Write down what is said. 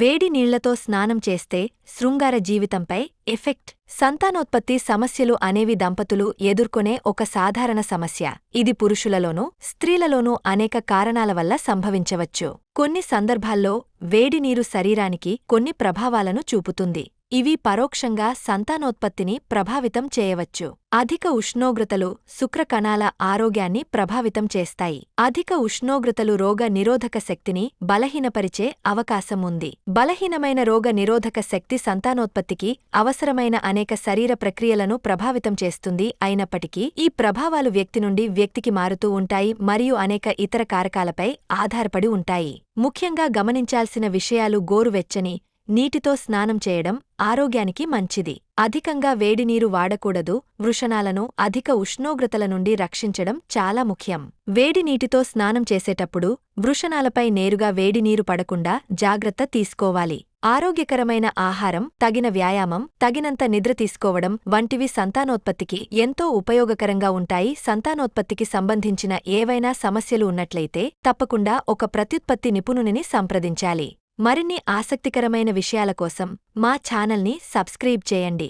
వేడి నీళ్లతో స్నానం చేస్తే శృంగార జీవితంపై ఎఫెక్ట్. సంతానోత్పత్తి సమస్యలు అనేవి దంపతులు ఎదుర్కొనే ఒక సాధారణ సమస్య. ఇది పురుషులలోనూ స్త్రీలలోనూ అనేక కారణాల వల్ల సంభవించవచ్చు. కొన్ని సందర్భాల్లో వేడినీరు శరీరానికి కొన్ని ప్రభావాలను చూపుతుంది. ఇవి పరోక్షంగా సంతానోత్పత్తిని ప్రభావితం చేయవచ్చు. అధిక ఉష్ణోగ్రతలు శుక్రకణాల ఆరోగ్యాన్ని ప్రభావితం చేస్తాయి. అధిక ఉష్ణోగ్రతలు రోగ నిరోధక శక్తిని బలహీనపరిచే అవకాశం ఉంది. బలహీనమైన రోగ నిరోధక శక్తి సంతానోత్పత్తికి అవసరమైన అనేక శరీర ప్రక్రియలను ప్రభావితం చేస్తుంది. అయినప్పటికీ ఈ ప్రభావాలు వ్యక్తి నుండి వ్యక్తికి మారుతూ ఉంటాయి మరియు అనేక ఇతర కారకాలపై ఆధారపడి ఉంటాయి. ముఖ్యంగా గమనించాల్సిన విషయాలు: గోరువెచ్చని నీటితో స్నానం చేయడం ఆరోగ్యానికి మంచిది. అధికంగా వేడినీరు వాడకూడదు. వృషణాలను అధిక ఉష్ణోగ్రతల నుండి రక్షించడం చాలా ముఖ్యం. వేడినీటితో స్నానం చేసేటప్పుడు వృషణాలపై నేరుగా వేడినీరు పడకుండా జాగ్రత్త తీసుకోవాలి. ఆరోగ్యకరమైన ఆహారం, తగిన వ్యాయామం, తగినంత నిద్ర తీసుకోవడం వంటివి సంతానోత్పత్తికి ఎంతో ఉపయోగకరంగా ఉంటాయి. సంతానోత్పత్తికి సంబంధించిన ఏవైనా సమస్యలు ఉన్నట్లయితే తప్పకుండా ఒక ప్రత్యుత్పత్తి నిపుణునిని సంప్రదించాలి. మరిన్ని ఆసక్తికరమైన విషయాల కోసం మా ఛానల్ని సబ్స్క్రైబ్ చేయండి.